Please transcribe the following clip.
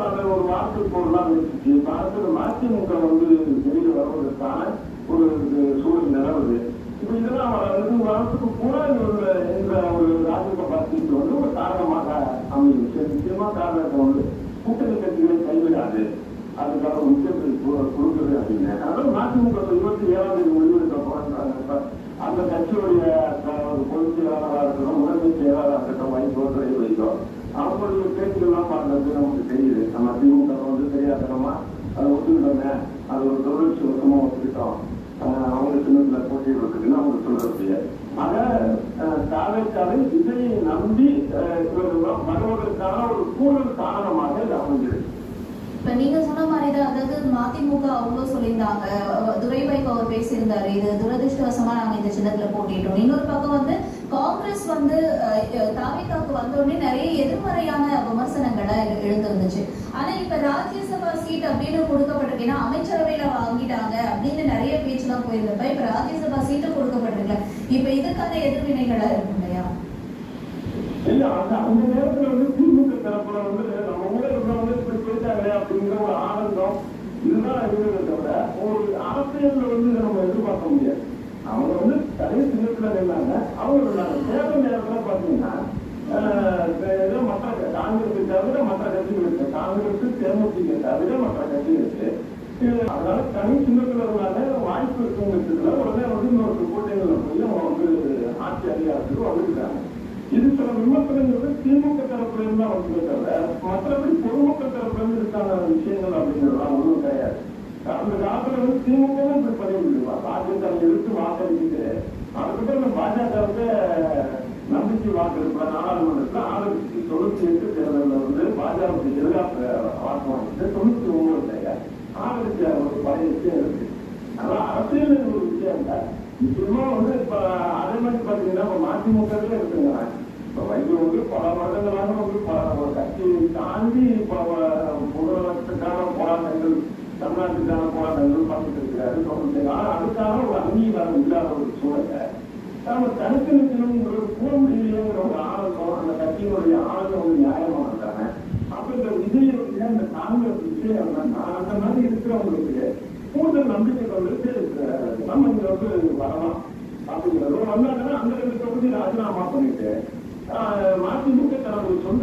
அதை ஒரு வார்த்தை பொருளாக வச்சுச்சு. அடுத்தது மதிமுக வெளியில் வருவதற்கான ஒரு சூழல் நிலவுது. இப்ப இதெல்லாம் 2 வருஷத்துக்கு கூட இந்த ஒரு ராஜ்யசபா பார்ட்டிக்கு ஒரு காரணமாக அமையுது. நிச்சயமா காரணத்தை கூட்டணி கட்சிகளை கைவிடாது, அதுக்காக முக்கியத்துவம் கொடுக்குது அப்படின்னு. அதனால மதிமுக 27ஆம் தேதி முடிவெடுக்க போறாங்க. அந்த கட்சியுடைய பொதுச் செயலாளராக இருக்கட்டும், முதன்மை செயலாளராக இருக்கட்டும், வைகோ அவங்களுடைய பேச்சுகள்லாம் பார்க்கறது நமக்கு தெரியுது. நம்ம திமுக தெரியாதனமா அதை ஒத்துக்கிட்டோங்க, அது ஒரு துரதிருஷ்டவசமா ஒத்துக்கிட்டோம், அவங்க சின்னத்துல போட்டியிடுறதுக்குன்னு அவங்க சொல்றது. ஆக தாவேக்காவை விஜயை நம்பி வருவதற்கான ஒரு கூடுதல் காரணமாக இது அமைஞ்சிருக்கு. இப்ப நீங்க சொன்ன மாதிரிதான், அதாவது மதிமுக அவங்களும் சொல்லியிருந்தாங்க, துரை வைகோ அவர் பேசியிருந்தாரு, இது துரதிருஷ்டவசமா நாங்க இந்த சின்னத்துல போட்டிட்டோம். இன்னொரு பக்கம் காங்கிரஸ் தாவேக்காவுக்கு வந்த உடனே நிறைய எதிர்மறையான விமர்சனங்களை எழுந்திருந்துச்சு. ஆனா இப்ப ராஜ்யசபா சீட் அப்படின்னு கொடுக்கப்பட்டிருக்கேன்னா அமைச்சரவையில வாங்கிட்டாங்க அப்படின்னு நிறைய பேச்செல்லாம் போயிருந்தப்ப இப்ப ராஜ்யசபா சீட்டு கொடுக்கப்பட்டிருக்கல, இப்ப இதுக்கான எதிர்வினைகளா இருக்கும் இல்லையா? இல்ல, அந்த நேரத்துல திமுக தரப்புல நம்ம ஊழல் இப்படி போயிட்டாங்களே அப்படிங்கிற ஒரு ஆனந்தம் இதுதான் இருந்ததை தவிர ஒரு அரசியல் நம்ம எதிர்பார்க்க முடியாது. அவங்க தனி சின்னத்துல நின்னாங்க. அவங்க தேர்தல் நேரத்துல பாத்தீங்கன்னா மற்ற காங்கிரஸை தவிர மற்ற கட்சிகளுக்கு, காங்கிரஸ் தேமுதிக தவிர மற்ற கட்சிகளுக்கு, அதனால தனி சின்னத்துல இருந்தாங்க வாய்ப்பு இருக்குங்கிறதுல உடனே இன்னொரு கூட்டணிகளை போய் அவங்க ஆட்சி அதிகாரத்துக்கு வந்துருக்காங்க. இது சில விமர்சனங்கள் திமுக தரப்புல இருந்தா தவிர மற்றபடி பொதுமக்கள் தரப்புல இருந்து இருக்கான விஷயங்கள் அப்படிங்கிறதுலாம் ஒன்றும் கிடையாது. அந்த காலத்துல திமுக இப்படி பண்ணிவிடுவா, பாஜக எடுத்து வாக்களிச்சுட்டு அதுக்கப்புறம் பாஜகவுக்கு நம்பிக்கை வாக்கெடுப்புல நாடாளுமன்றத்துல 1998 தேர்தலில் பாஜகவுக்கு எதிராக வாக்கு வாங்கிட்டு 99 ஆதரிச்சு ஒரு பழைய விஷயம் இருக்கு. அதனால அரசியல் ஒரு விஷயம் இல்லை. நிச்சயமா இப்ப அதே மாதிரி பாத்தீங்கன்னா மதிமுகவே இருக்குங்க. இப்ப வைகோ பல வருடங்களாக ஒரு கட்சியை தாண்டி முதலமைச்சருக்கான போராட்டங்கள், தமிழ்நாட்டுக்கான போராட்டங்கள் பண்ணிட்டு இருக்கிறாரு. ஆனா அதுக்கான ஒரு அங்கீகாரம் இல்லாத ஒரு சூழலை நம்ம தனித்து நிற்கணுங்கிறது கூற முடியலையேங்கிற ஒரு ஆனந்தம், அந்த கட்சியினுடைய ஆனந்தம் நியாயமானதானே. அப்ப இந்த விஜயுடைய அந்த காங்கிரஸ் விஷயம் அந்த மாதிரி இருக்கிறவங்களுக்கு கூடுதல் நம்பிக்கை நம்ம இங்க வரலாம் அப்படிங்கிறது வந்தாங்கன்னா அந்த 2 தொகுதி ராஜினாமா பண்ணிட்டு மதிமுக தனது சொந்த